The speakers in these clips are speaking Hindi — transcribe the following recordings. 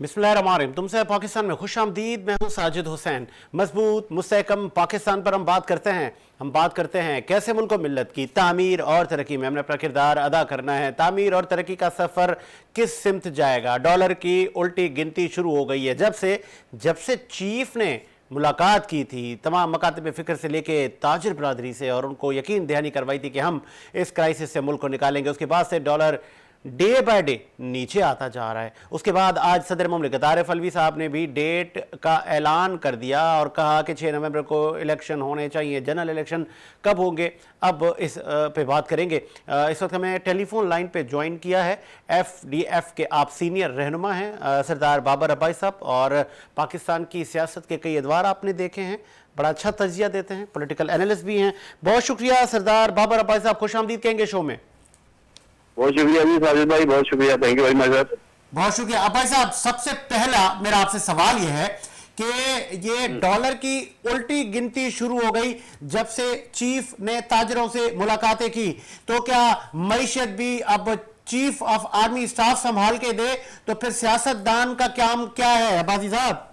बिस्मिल्लाहिर्रहमानिर्रहीम। तुमसे पाकिस्तान में खुश आमदीद। मैं हूं साजिद हुसैन। मजबूत मुस्तहकम पाकिस्तान पर हम बात करते हैं कैसे मुल्क और मिल्लत की तामीर और तरक्की में हमने अपना किरदार अदा करना है। तामीर और तरक्की का सफ़र किस सिमत जाएगा। डॉलर की उल्टी गिनती शुरू हो गई है जब से चीफ ने मुलाकात की थी तमाम मकातब फ़िक्र से लेके ताजिर बरादरी से, और उनको यकीन दहानी करवाई थी कि हम इस क्राइसिस से मुल्क को निकालेंगे। उसके बाद से डॉलर डे बाय डे नीचे आता जा रहा है। उसके बाद आज सदर मुमलिकत आरिफ अलवी साहब ने भी डेट का ऐलान कर दिया और कहा कि 6 नवंबर को इलेक्शन होने चाहिए। जनरल इलेक्शन कब होंगे, अब इस पे बात करेंगे। इस वक्त हमें टेलीफोन लाइन पे ज्वाइन किया है FDF के आप सीनियर रहनुमा हैं सरदार बाबर अब्बाई साहब, और पाकिस्तान की सियासत के कई अदवार आपने देखे हैं, बड़ा अच्छा तजिया देते हैं, पॉलिटिकल एनालिस्ट भी हैं। बहुत शुक्रिया सरदार बाबर अब्बाई साहब, खुश आमदीद कहेंगे शो में। बहुत शुक्रिया जी साजिद भाई, बहुत शुक्रिया, thank you very much sir. बहुत शुक्रिया अब्बाई साहब। सबसे पहला मेरा आपसे सवाल यह है कि ये डॉलर की उल्टी गिनती शुरू हो गई जब से चीफ ने ताजरों से मुलाकातें की, तो क्या मईशत भी अब चीफ ऑफ आर्मी स्टाफ संभाल के दे, तो फिर सियासतदान का काम क्या है अब्बासी साहब?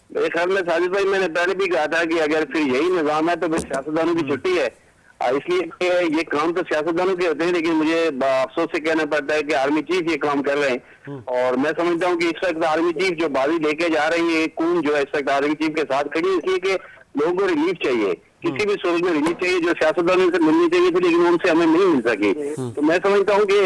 मेरे ख्याल में साजिद भाई, मैंने पहले भी कहा था कि अगर फिर यही निजाम है तो फिर सियासतदानों की छुट्टी है। इसलिए ये काम तो सियासतदानों के होते हैं, लेकिन मुझे अफसोस से कहना पड़ता है कि आर्मी चीफ ये काम कर रहे हैं। और मैं समझता हूँ कि इस वक्त आर्मी चीफ जो बाजी लेके जा रही है, कौन जो है इस वक्त आर्मी चीफ के साथ खड़ी है, इसलिए कि लोगों को रिलीफ चाहिए, किसी भी सूरत में रिलीफ चाहिए जो सियासतदानों से मिलनी चाहिए थी, लेकिन उनसे हमें नहीं मिल सकी। तो मैं समझता हूँ कि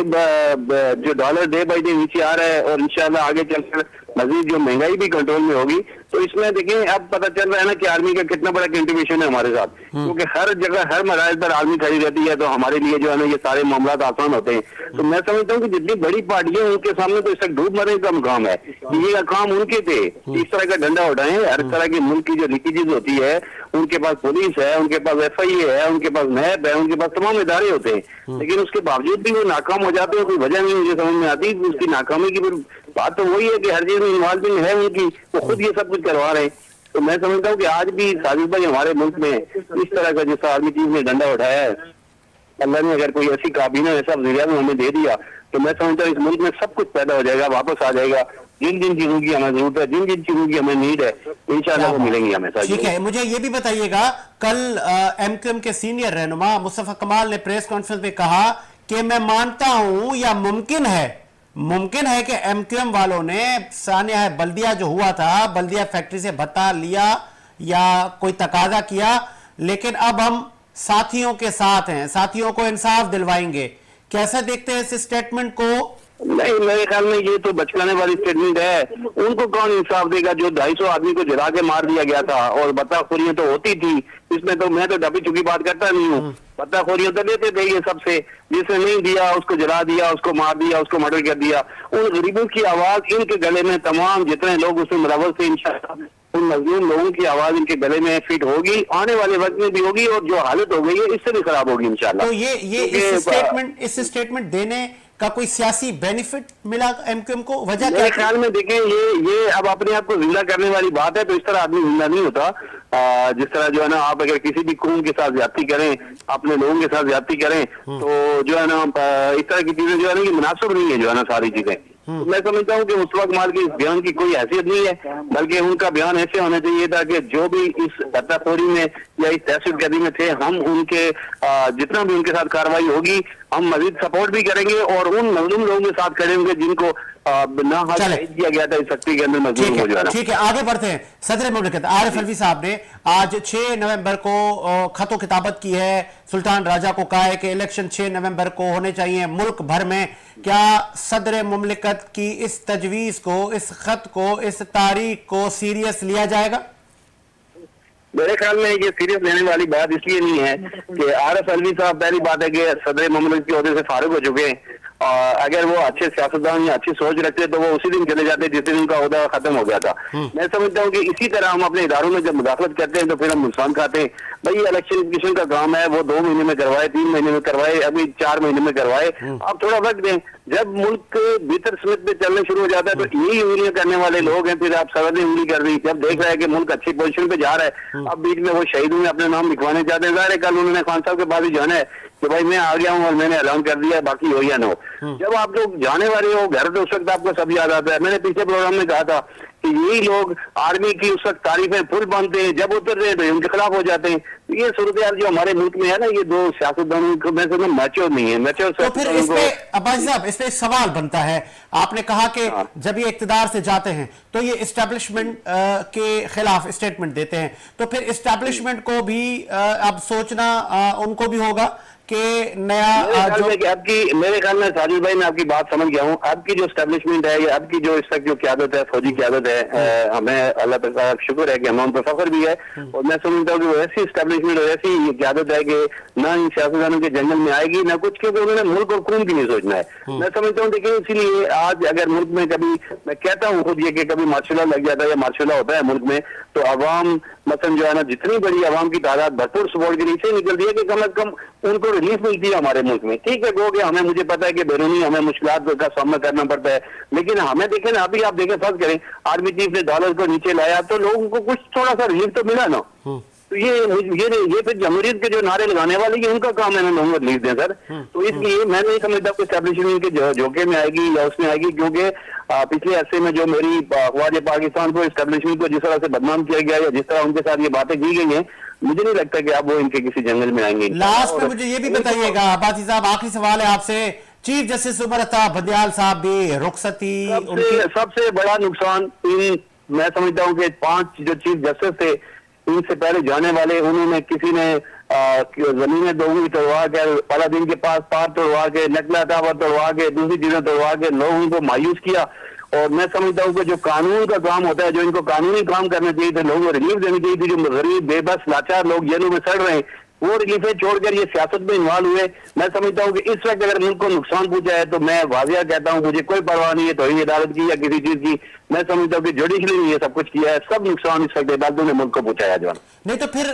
जो डॉलर डे बाई डे नीचे आ रहा है और इंशाल्लाह आगे चलकर मजीद जो महंगाई भी कंट्रोल में होगी, तो इसमें देखें अब पता चल रहा है ना कि आर्मी का कितना बड़ा कंट्रीब्यूशन है हमारे साथ, क्योंकि हर जगह हर मराहल पर आर्मी खड़ी रहती है, तो हमारे लिए जो है ना ये सारे मामला आसान होते हैं। तो मैं समझता हूँ कि जितनी बड़ी पार्टियां उनके सामने तो इस तक डूब मरने का काम है, ये काम उनके थे इस तरह का डंडा उठाएं। हर तरह की मुल्क की जो लीकेजेज होती है, उनके पास पुलिस है, उनके पास FIA है, उनके पास नैब है, उनके पास तमाम इदारे होते हैं, लेकिन उसके बावजूद भी वो नाकाम हो जाते हैं। कोई वजह नहीं मुझे समझ में आती उसकी नाकामी की। फिर बात तो वही है कि हर चीज में इन्वॉल्वमेंट है उनकी, वो खुद ये सब कुछ करवा रहे हैं। तो मैं समझता हूँ कि आज भी साजिद भाई हमारे मुल्क में इस तरह का जैसा आर्मी चीफ ने डंडा उठाया है, अल्लाह ने अगर कोई ऐसी काबीना ऐसा वज़ीर-ए-आज़म हमें दे दिया, तो मैं समझता हूँ इस मुल्क में सब कुछ पैदा हो जाएगा, वापस आ जाएगा। जिन जिन चीजों की हमें जरूरत है, जिन जिन चीजों की हमें नीड है, इंशाल्लाह वो मिलेंगी हमें। ठीक है, मुझे ये भी बताइएगा, कल MQM के सीनियर रहनुमा मुस्तफा कमाल ने प्रेस कॉन्फ्रेंस में कहा कि मैं मानता हूं या मुमकिन है कि MQM वालों ने सानिया बल्दिया जो हुआ था, बल्दिया फैक्ट्री से भत्ता लिया या कोई तकाजा किया, लेकिन अब हम साथियों के साथ हैं, साथियों को इंसाफ दिलवाएंगे। कैसा देखते हैं इस स्टेटमेंट को? नहीं, मेरे ख्याल में ये तो बचकाने वाली स्टेटमेंट है। उनको कौन इंसाफ देगा? जो 250 आदमी को जला के मार दिया गया था, और बत्ताखोरियां तो होती थी इसमें, तो मैं तो डबी चुकी बात करता नहीं हूँ। बत्ताखोरियां तो देते थे ये सबसे, जिसने नहीं दिया उसको जला दिया, उसको मार दिया, उसको मर्डर कर दिया। उन गरीबों की आवाज इनके गले में, तमाम जितने लोग उसमें मुलव्वस थे, इंशाअल्लाह उन मजलूम लोगों की आवाज इनके गले में फिट होगी, आने वाले वक्त में भी होगी, और जो हालत हो गई है इससे भी खराब होगी इंशाअल्लाह। तो ये इस स्टेटमेंट देने का कोई सियासी बेनिफिट मिला MQM को? वजह क्या? मेरे ख्याल में देखें, ये अब अपने आप को जिंदा करने वाली बात है, तो इस तरह आदमी जिंदा नहीं होता। जिस तरह जो है ना, आप अगर किसी भी कौम के साथ ज्यादती करें, अपने लोगों के साथ ज्यादती करें, तो जो है ना इस तरह की चीजें जो है ना ये मुनासिब नहीं है, जो है ना सारी चीजें। मैं समझता हूँ कि मुस्तफा कमाल की इस बयान की कोई हैसियत नहीं है, बल्कि उनका बयान ऐसे होना चाहिए था कि जो भी इस बत्ताखोरी में या इस दहशतगर्दी में थे, हम उनके जितना भी उनके साथ कार्रवाई होगी हम मजीद सपोर्ट भी करेंगे, और उन मजलूम लोगों के साथ खड़े होंगे जिनको ना हाथ दिया गया था इस सख्ती के अंदर मजलूम हो जाना। ठीक है, आगे बढ़ते हैं। सदर मुमलिकत आरिफ अलवी साहब ने आज 6 नवंबर को खतो किताबत की है, सुल्तान राजा को कहा है कि इलेक्शन 6 नवंबर को होने चाहिए मुल्क भर में। क्या सदर मुमलिकत की इस तजवीज को, इस खत को, इस तारीख को सीरियस लिया जाएगा? मेरे ख्याल में ये सीरियस लेने वाली बात इसलिए नहीं है कि आरिफ अलवी साहब, पहली बात है कि सदर मुमलिकत के ओहदे से फारिग हो चुके हैं, और अगर वो अच्छे सियासतदान या अच्छी सोच रखते तो वो उसी दिन चले जाते जिस दिन उनका ओहदा खत्म हो गया था। मैं समझता हूँ कि इसी तरह हम अपने इदारों में जब मुदाखलत करते हैं तो फिर हम नुकसान खाते हैं। भाई इलेक्शन कमीशन का काम है, वो 2 महीने में करवाए, 3 महीने में करवाए, अभी 4 महीने में करवाए, आप थोड़ा वक्त दें। जब मुल्क भीतर स्मित पे चलने शुरू हो जाता है तो यही उंगलियां करने वाले लोग हैं, फिर आप सरहदें उंगली कर दी। जब देख रहा है कि मुल्क अच्छी पोजीशन पे जा रहा है, अब बीच में वो शहीद हुए अपने नाम लिखवाने चाहते हैं। ज़ाहिर है कल उन्होंने खान साहब के पास ही जाना है कि भाई मैं आ गया हूँ और मैंने ऐलान कर दिया है, बाकी हो या ना हो। जब आप लोग जाने वाले हो घर, तो उस वक्त आपको सब याद आता है। मैंने पिछले प्रोग्राम में कहा था कि यही लोग आर्मी की उस वक्त तारीफें फुल बांधते हैं, जब उतरते हैं तो उनके खिलाफ हो जाते हैं। तो ये सूरत हाल जो हमारे मुल्क में है ना, ये दो सियासतदानों को मैं समझता हूं मैच्योर नहीं है। मैच्योर तो फिर इस पे अब्बासी साहब, इस पे एक सवाल बनता है। आपने कहा कि जब ये इक्तदार से जाते हैं तो ये इस्टेब्लिशमेंट के खिलाफ स्टेटमेंट देते हैं, तो फिर इस्टेब्लिशमेंट को भी अब सोचना उनको भी होगा कि नया जो मेरे ख्याल में साजिद भाई, मैं आपकी बात समझ गया हूँ। आपकी जो एस्टेब्लिशमेंट है, या आपकी जो इस तक जो क्यादत है, फौजी क्यादत है, हमें अल्लाह ताला का शुक्र है कि हम उन पर फख्र भी है। और मैं समझता हूँ कि वो ऐसी एस्टेब्लिशमेंट और ऐसी क्यादत है कि ना इन सियासतदानों के जंगल में आएगी ना कुछ, क्योंकि उन्होंने मुल्क और कौम की नहीं सोचना है। मैं समझता हूँ। देखिए, इसीलिए आज अगर मुल्क में कभी, मैं कहता हूँ खुद ये कि कभी मार्शल लग जाता है या मार्शल होता है मुल्क में, तो अवाम मतलब जो है ना, जितनी बड़ी अवाम की तादाद भरपूर सपोर्ट के नीचे निकलती है कि कम अज कम उनको रिलीफ मिलती है हमारे मुल्क में। ठीक है, गो गया, हमें मुझे पता है कि बैरूनी हमें मुश्किलात का सामना करना पड़ता है, लेकिन हमें देखें ना, अभी आप देखें, फर्ज करें आर्मी चीफ ने डॉलर को नीचे लाया तो लोगों को कुछ थोड़ा सा रिलीफ तो मिला ना। तो ये फिर जमहूरियत के जो नारे लगाने वाले ये उनका काम है ना, लोगों को रिलीफ दें सर। तो इसलिए मैं नहीं समझता कि एस्टेब्लिशमेंट के झोंके में आएगी या उसमें आएगी, क्योंकि पिछले अरसे में जो मेरी अखबार पाकिस्तान को, एस्टेब्लिशमेंट को जिस तरह से बदनाम किया गया या जिस तरह उनके साथ ये बातें की गई हैं, मुझे नहीं लगता कि अब वो इनके किसी जंगल में आएंगे। लास्ट में मुझे ये भी बताइएगा अब्बासी साहब, आखिरी सवाल है आपसे, चीफ जस्टिस उमर अता बंदियाल साहब भी रुखसती, सबसे बड़ा नुकसान इन, मैं समझता हूँ कि 5 जो चीफ जस्टिस थे इनसे पहले जाने वाले, उन्होंने किसी ने जमीनें दोगुनी तोड़वा के, अलादीन के पास पार तोड़वा के, नकला टावर तोड़वा के, दूसरी चीजें तोड़वा के लोगों को मायूस किया। और मैं समझता हूँ कि जो कानून का काम होता है, जो इनको कानूनी काम करना चाहिए था, लोगों को रिलीफ देनी चाहिए थी। जो गरीब बेबस लाचार लोग जेलों में सड़ रहे हैं, वो रिलीफें छोड़कर ये सियासत में इन्वॉल्व हुए। मैं समझता हूँ कि इस वक्त अगर मुल्क को नुकसान पहुंचा है तो मैं वाजिया कहता हूँ, मुझे कोई परवाह नहीं है तौहीन अदालत की या किसी चीज की। मैं समझता हूँ कि जुडिशली ने ये सब कुछ किया है, सब नुकसान इस वक्त अदालतों ने मुल्क को पहुंचाया। जवान नहीं तो फिर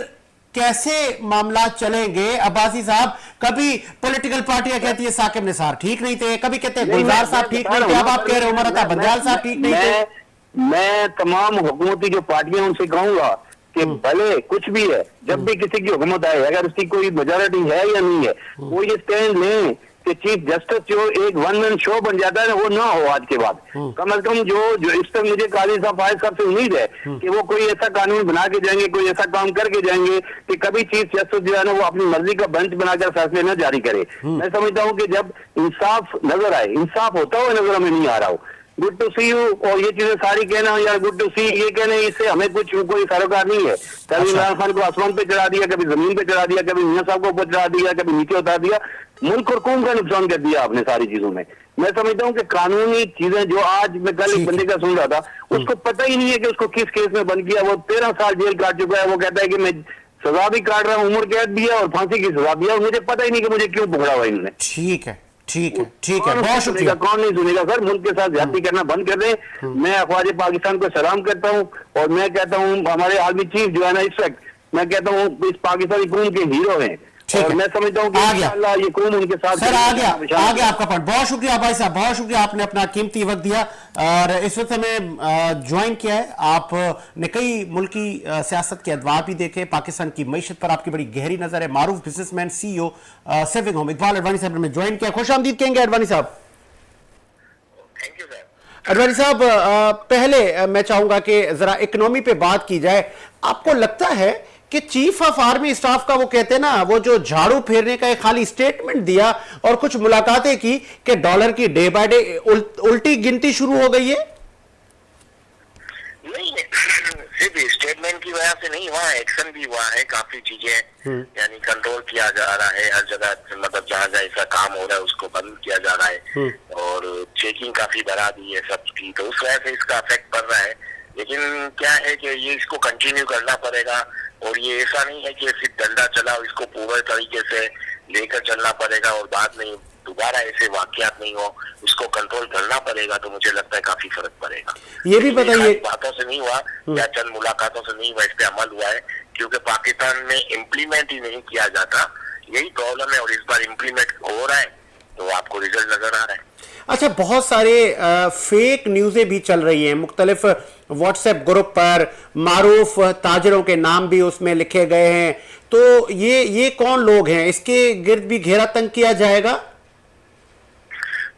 कैसे मामला चलेंगे अब्बासी साहब? कभी पॉलिटिकल पार्टियां कहती है साकिब निसार ठीक नहीं थे, कभी कहते हैं गुलजार साहब ठीक नहीं थे, अब आप कह रहे हो उमर अता बंदियाल साहब ठीक नहीं थे। मैं तमाम हुकूमती जो पार्टियां उनसे कहूंगा कि भले कुछ भी है, जब भी किसी की हुकूमत आए, अगर उसकी कोई मेजॉरिटी है या नहीं है, वो ये स्टैंड लें कि चीफ जस्टिस जो एक वन मैन शो बन जाता है ना, वो ना हो आज के बाद। कम से कम जो इस तक मुझे काजी साहब फायद साहब से उम्मीद है कि वो कोई ऐसा कानून बना के जाएंगे, कोई ऐसा काम करके जाएंगे कि कभी चीफ जस्टिस जो है ना वो अपनी मर्जी का बेंच बनाकर फैसले न जारी करे। मैं समझता हूँ कि जब इंसाफ नजर आए, इंसाफ होता हुआ नजर हमें नहीं आ रहा हो, गुड टू सी यू, और ये चीजें सारी कहना यार गुड टू सी, ये कहने इससे हमें कुछ कोई सरोकार नहीं है। कभी इमरान खान को आसमान पे चढ़ा दिया, कभी जमीन पे चढ़ा दिया, कभी मियां साहब को ऊपर चढ़ा दिया, कभी नीचे उतार दिया, मुल्क और कौम का नुकसान कर दिया आपने सारी चीजों में। मैं समझता हूँ कि कानूनी चीजें जो आज मैं कल एक बंदे का सुन रहा था, उसको पता ही नहीं है कि उसको किस केस में बंद किया। वो 13 साल जेल काट चुका है, वो कहता है कि मैं सजा भी काट रहा हूँ, उम्र कैद भी है और फांसी की सजा भी है, और मुझे पता ही नहीं कि मुझे क्यों पकड़ा हुआ इन्होंने। ठीक है, बहुत शुक्रिया। कौन नहीं सुनेगा सर, मुल्क के साथ ज्यादती करना बंद कर दें। मैं अखबार पाकिस्तान को सलाम करता हूँ और मैं कहता हूँ हमारे आर्मी चीफ जो है ना, इस वक्त मैं कहता हूँ इस पाकिस्तानी कौम के हीरो हैं। और मैं समझता हूँ कि इंशाअल्लाह ये कौम उनके साथ सर आ गया आपका पॉइंट। बहुत शुक्रिया भाई साहब, बहुत शुक्रिया, आपने अपना कीमती वक्त दिया और इस वक्त हमें ज्वाइन किया है। आपने कई मुल्की सियासत के अदवार भी देखे, पाकिस्तान की मईशत पर आपकी बड़ी गहरी नजर है। मारूफ businessman CEO saving home Iqbal Advani sahab ने ज्वाइन किया। खुश आमदीद कहेंगे अडवाणी साहब। Thank you sir. अडवाणी साहब, पहले मैं चाहूंगा कि जरा इकोनॉमी पे बात की जाए। आपको लगता है कि चीफ ऑफ आर्मी स्टाफ का वो कहते हैं ना, वो जो झाड़ू फेरने का एक खाली स्टेटमेंट दिया और कुछ मुलाकातें की कि डॉलर की डे बाय डे उल्टी गिनती शुरू हो गई है? नहीं, सिर्फ स्टेटमेंट की वजह से नहीं, वहाँ एक्शन भी हुआ है, काफी चीजें यानी कंट्रोल किया जा रहा है हर जगह, मतलब जहाँ जहाँ ऐसा काम हो रहा है उसको बंद किया जा रहा है और चेकिंग काफी बढ़ा दी है सबकी, तो उस वजह से इसका इफेक्ट पड़ रहा है। लेकिन क्या है कि ये इसको कंटिन्यू करना पड़ेगा और ये ऐसा नहीं है कि सिर्फ डंडा चलाओ, इसको पूरे तरीके से लेकर चलना पड़ेगा और बाद में दोबारा ऐसे वाकयात नहीं हो, उसको कंट्रोल करना पड़ेगा। तो मुझे लगता है काफी फर्क पड़ेगा। ये भी बताइए, बातों से नहीं हुआ या चंद मुलाकातों से नहीं हुआ, इस पे अमल हुआ है, क्योंकि पाकिस्तान में इम्प्लीमेंट ही नहीं किया जाता, यही प्रॉब्लम है और इस बार इम्प्लीमेंट हो रहा है तो आपको रिजल्ट नजर आ रहा है। अच्छा, बहुत सारे फेक न्यूज़ें भी चल रही हैं मुख्तलिफ व्हाट्सएप ग्रुप पर, मारूफ ताजरों के नाम भी उसमें लिखे गए हैं। तो ये कौन लोग हैं, इसके गिर्द भी घेरा तंग किया जाएगा?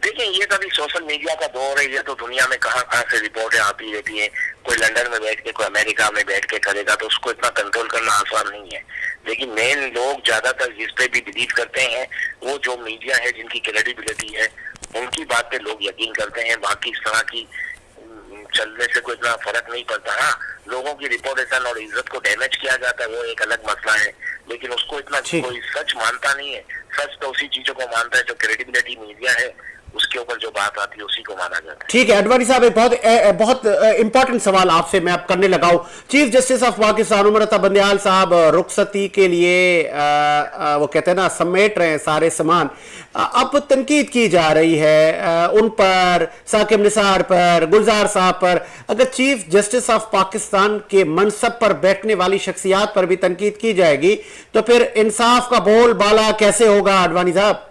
देखिए, ये तो अभी सोशल मीडिया का दौर है, ये तो दुनिया में कहाँ कहाँ से रिपोर्टें आती रहती हैं। कोई लंदन में बैठ के, कोई अमेरिका में बैठ के करेगा, तो उसको इतना कंट्रोल करना आसान नहीं है। लेकिन मेन लोग ज्यादातर जिस पे भी बिलीव करते हैं, वो जो मीडिया है, जिनकी क्रेडिबिलिटी है, उनकी बात पे लोग यकीन करते हैं। बाकी इस तरह की चलने से कोई इतना फर्क नहीं पड़ता। हाँ, लोगों की रिपोर्टेशन और इज्जत को डैमेज किया जाता है, वो एक अलग मसला है, लेकिन उसको इतना कोई सच मानता नहीं है। सच तो उसी चीजों को मानता है जो क्रेडिबिलिटी मीडिया है, उसके ऊपर जो बात आती है उसी को माना जाता है। ठीक है अडवाणी साहब, एक बहुत इंपॉर्टेंट सवाल आपसे मैं अब करने लगा हूं। Chief justice of Pakistan Umar Ata Bandial साहब रुखसती के लिए वो कहते हैं ना, समेट रहे हैं सारे सामान। अब तनकीद की जा रही है उन पर, साकिब निसार पर, गुलजार साहब पर। अगर चीफ जस्टिस ऑफ पाकिस्तान के मनसब पर बैठने वाली शख्सियात पर भी तनकीद की जाएगी तो फिर इंसाफ का बोलबाला कैसे होगा अडवाणी साहब?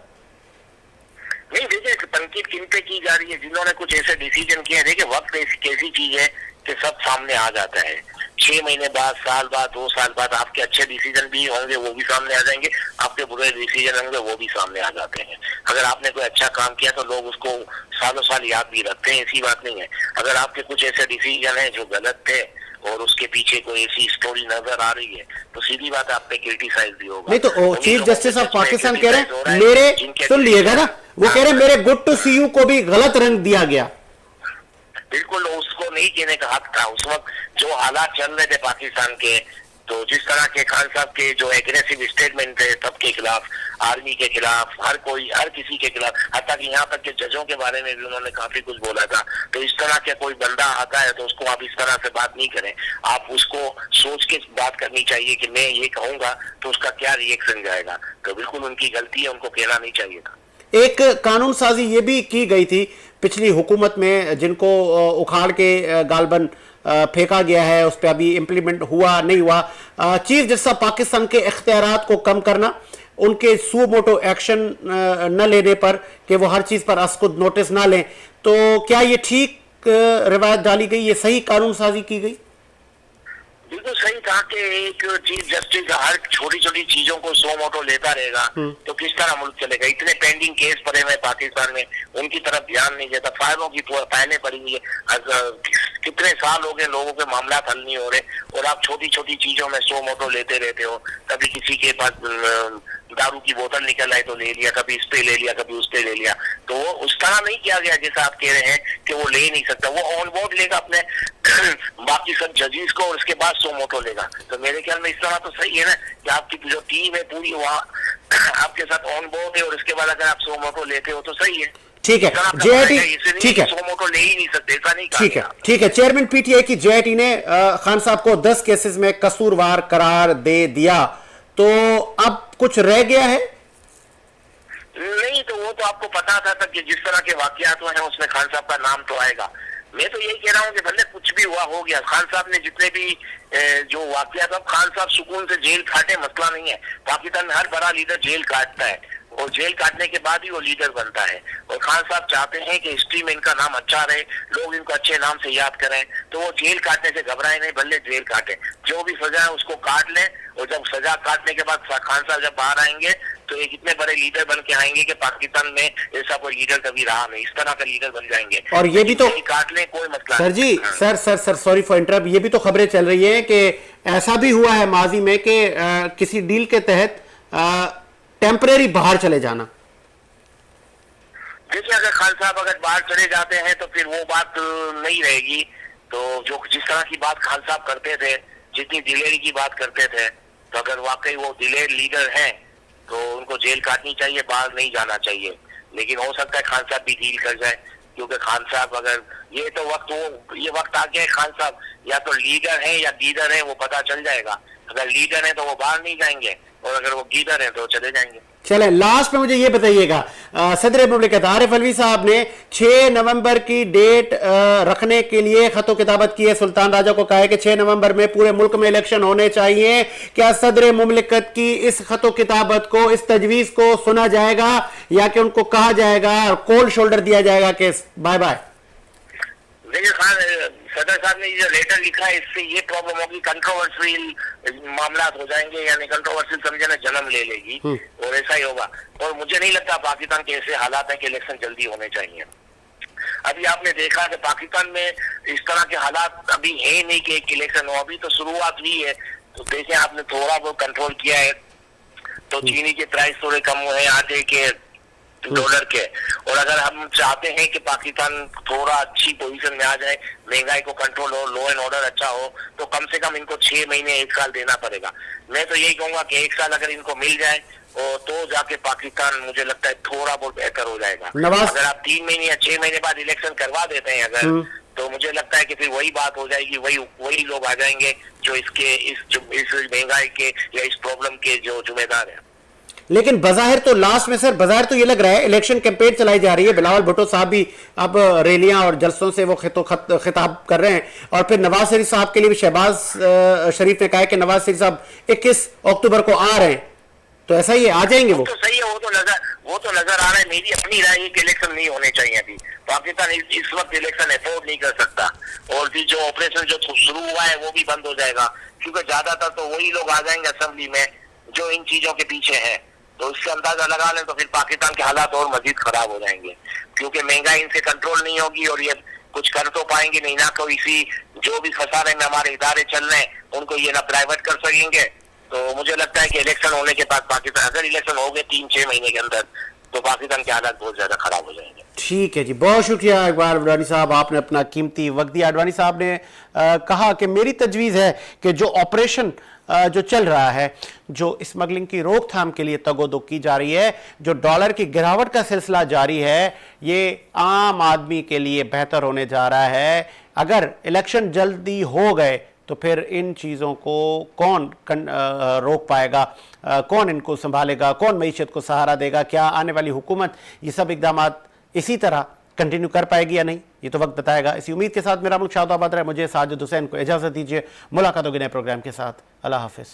नहीं, देखिए, तनकीद किन पे की जा रही है? जिन्होंने कुछ ऐसे डिसीजन किए हैं। देखिए, वक्त कैसी चीज है कि सब सामने आ जाता है। 6 महीने बाद, साल बाद, 2 साल बाद आपके अच्छे डिसीजन भी होंगे, वो भी सामने आ जाएंगे। आपके बुरे डिसीजन होंगे, वो भी सामने आ जाते हैं। अगर आपने कोई अच्छा काम किया तो लोग उसको सालों साल याद भी रखते हैं, ऐसी बात नहीं है। अगर आपके कुछ ऐसे डिसीजन है जो गलत थे और उसके पीछे कोई ऐसी स्टोरी नजर आ रही है, तो सीधी बात आप पे क्रिटिसाइज भी होगा। नहीं तो चीफ जस्टिस ऑफ पाकिस्तान कह रहे हैं, मेरे सुन लिएगा ना, वो कह रहे हैं मेरे गुड टू सी यू को भी गलत रंग दिया गया। बिल्कुल, उसको नहीं कहने का हक था। उस वक्त जो हालात चल रहे थे पाकिस्तान के, तो जिस तरह के खान साहब के जो एग्रेसिव स्टेटमेंट थे सबके खिलाफ, आर्मी के खिलाफ, हर किसी के खिलाफ, हत्ता कि यहाँ तक के जजों के बारे में भी उन्होंने काफी कुछ बोला था। तो इस तरह के कोई बंदा आता है तो उसको आप इस तरह से बात नहीं करें। आप उसको सोच के बात करनी चाहिए कि मैं ये कहूंगा तो उसका क्या रिएक्शन जाएगा। तो बिल्कुल उनकी गलती है, उनको कहना नहीं चाहिए था। एक कानून साजी ये भी की गई थी पिछली हुकूमत में, जिनको उखाड़ के गालबन फेंका गया है, उस पर अभी इम्प्लीमेंट हुआ नहीं हुआ। चीफ जस्टिस ऑफ पाकिस्तान के इख्तियारात को कम करना, उनके सू मोटो एक्शन न लेने पर कि वो हर चीज पर असकुद नोटिस ना लें, तो क्या ये ठीक रिवायत डाली गई, ये सही कानून साजी की गई? बिल्कुल सही कहा कि एक चीफ जस्टिस हर छोटी छोटी चीजों को सो मोटो लेता रहेगा तो किस तरह मुल्क चलेगा। इतने पेंडिंग केस पड़े हुए पाकिस्तान में, उनकी तरफ ध्यान नहीं देता। फाइलों की फाइलें पड़ी हुई है, कितने साल हो गए लोगों के मामला हल नहीं हो रहे, और आप छोटी छोटी चीजों में सो मोटो लेते रहते हो। कभी किसी के पास दारू की बोतल निकल आई तो ले लिया, कभी इस पे ले लिया, कभी उस पे ले लिया। तो वो उस तरह नहीं किया गया जैसा आप कह रहे हैं कि वो ले नहीं सकता। वो ऑन बोर्ड लेगा अपने बाकी सब जजेस को और उसके बाद सो मोटो लेगा। तो मेरे ख्याल में इस तरह तो सही है ना कि आपकी जो टीम है पूरी वहाँ आपके साथ ऑन बोर्ड है, और उसके बाद अगर आप सो मोटो लेते हो तो सही है। ठीक है, जेआईटी ठीक है, सो मोटो ले ही नहीं सकते, ऐसा नहीं। ठीक है। चेयरमैन पीटीआई की जेआईटी ने खान साहब को 10 केसेस में कसूरवार करार दे दिया, तो अब कुछ रह गया है? नहीं, तो वो तो आपको पता था कि जिस तरह के वाकयात हैं उसमें खान साहब का नाम तो आएगा। मैं तो यही कह रहा हूँ कि भले कुछ भी हुआ हो गया, खान साहब ने जितने भी जो वाकयात, अब खान साहब सुकून से जेल काटे, मसला नहीं है। पाकिस्तान में हर बड़ा लीडर जेल काटता है, और जेल काटने के बाद ही वो लीडर बनता है। और खान साहब चाहते हैं कि हिस्ट्री में इनका नाम अच्छा रहे, लोग इनको अच्छे नाम से याद करें, तो वो जेल काटने से घबराए नहीं, भले जेल काटे, जो भी सजा है उसको काट लें। और जब सजा काटने के बाद खान साहब जब बाहर आएंगे तो एक इतने बड़े लीडर बन के आएंगे कि पाकिस्तान में ऐसा कोई लीडर कभी रहा नहीं, इस तरह का लीडर बन जाएंगे। और ये भी तो काट लें, कोई मसला सर जी, सर सॉरी फॉर इंटरप्ट, ये भी तो खबरें चल रही है कि ऐसा भी हुआ है माजी में कि किसी डील के तहत टेम्परेरी बाहर चले जाना। देखिए, अगर खान साहब अगर बाहर चले जाते हैं तो फिर वो बात नहीं रहेगी। तो जो जिस तरह की बात खान साहब करते थे, जितनी दिलेरी की बात करते थे, तो अगर वाकई वो दिलेर लीडर हैं तो उनको जेल काटनी चाहिए, बाहर नहीं जाना चाहिए। लेकिन हो सकता है खान साहब भी डील कर जाए, क्योंकि खान साहब अगर ये वक्त आ गया है, खान साहब या तो लीडर है या गीदर है, वो पता चल जाएगा। अगर लीडर है तो वो बाहर नहीं जाएंगे, और अगर वो गीदर है तो चले जाएंगे। चले लास्ट में मुझे ये बताइएगा, सदर मुमलिकत आरिफ अलवी साहब ने 6 नवंबर की डेट रखने के लिए खतो किताबत की है। सुल्तान राजा को कहा है कि 6 नवंबर में पूरे मुल्क में इलेक्शन होने चाहिए। क्या सदर मुमलिकत की इस खतो किताबत को, इस तजवीज को सुना जाएगा या कि उनको कहा जाएगा और कोल्ड शोल्डर दिया जाएगा कि बाय बाय? देखिए खान, सदर साहब ने जो लेटर लिखा है इससे ये प्रॉब्लम होगी, कंट्रोवर्शियल मामला हो जाएंगे, यानी कंट्रोवर्शियल समझे ना जन्म ले लेगी और ऐसा ही होगा। और मुझे नहीं लगता पाकिस्तान के ऐसे हालात है कि इलेक्शन जल्दी होने चाहिए। अभी आपने देखा कि पाकिस्तान में इस तरह के हालात अभी है नहीं कि एक इलेक्शन हो, अभी तो शुरुआत हुई है। तो देखें आपने थोड़ा बहुत कंट्रोल किया है, तो चीनी के प्राइस थोड़े कम हुए आटे के, डॉलर के। और अगर हम चाहते हैं कि पाकिस्तान थोड़ा अच्छी पोजीशन में आ जाए, महंगाई को कंट्रोल हो, लॉ एंड ऑर्डर अच्छा हो, तो कम से कम इनको 6 महीने 1 साल देना पड़ेगा। मैं तो यही कहूंगा कि 1 साल अगर इनको मिल जाए और तो जाके पाकिस्तान मुझे लगता है थोड़ा बहुत बेहतर हो जाएगा। अगर आप 3 महीने या 6 महीने बाद इलेक्शन करवा देते हैं अगर, तो मुझे लगता है कि फिर वही बात हो जाएगी, वही लोग आ जाएंगे जो इस महंगाई के या इस प्रॉब्लम के जो जिम्मेदार है। लेकिन बज़ाहिर तो लास्ट में सर, बज़ाहिर तो ये लग रहा है इलेक्शन कैंपेन चलाई जा रही है। बिलावल भुट्टो साहब भी अब रैलियां और जलसों से वो खिताब कर रहे हैं, और फिर नवाज शरीफ साहब के लिए भी शहबाज शरीफ ने कहा है कि नवाज शरीफ साहब 21 अक्टूबर को आ रहे हैं। तो ऐसा ही है, आ जाएंगे वो? तो सही है, वो तो नजर आ रहा है। मेरी अपनी राय है कि इलेक्शन नहीं होने चाहिए अभी। पाकिस्तान इस वक्त इलेक्शन अफोर्ड नहीं कर सकता, और भी जो ऑपरेशन जो शुरू हुआ है वो भी बंद हो जाएगा, क्योंकि ज्यादातर तो वही लोग आ जाएंगे असेंबली में जो इन चीजों के पीछे है। तो उससे अंदाजा लगा लें तो फिर पाकिस्तान के हालात और मजीद खराब हो जाएंगे, क्योंकि महंगाई इनसे कंट्रोल नहीं होगी और ये कुछ कर तो पाएंगे नहीं, ना कोई इसी जो भी खसारे में हमारे इदारे चल रहे हैं उनको ये ना प्राइवेट कर सकेंगे। तो मुझे लगता है कि इलेक्शन होने के बाद पाकिस्तान, अगर इलेक्शन हो गए 3-6 महीने के अंदर, तो पाकिस्तान के हालात बहुत ज्यादा खराब हो जाएंगे। ठीक है जी, बहुत शुक्रिया इकबाल अडवाणी साहब, आपने अपना कीमती वक्त दिया। अडवाणी साहब ने कहा कि मेरी तजवीज़ है कि जो ऑपरेशन जो चल रहा है, जो स्मगलिंग की रोकथाम के लिए तगोदो की जा रही है, जो डॉलर की गिरावट का सिलसिला जारी है, ये आम आदमी के लिए बेहतर होने जा रहा है। अगर इलेक्शन जल्दी हो गए तो फिर इन चीज़ों को कौन रोक पाएगा, कौन इनको संभालेगा, कौन मईशत को सहारा देगा? क्या आने वाली हुकूमत ये सब इकदाम इसी तरह कंटिन्यू कर पाएगी या नहीं, ये तो वक्त बताएगा। इसी उम्मीद के साथ मेरा मुल्क शादाबाद रहे। मुझे साजिद हुसैन को इजाज़त दीजिए। मुलाकात होगी नए प्रोग्राम के साथ। अल्लाह हाफिज़।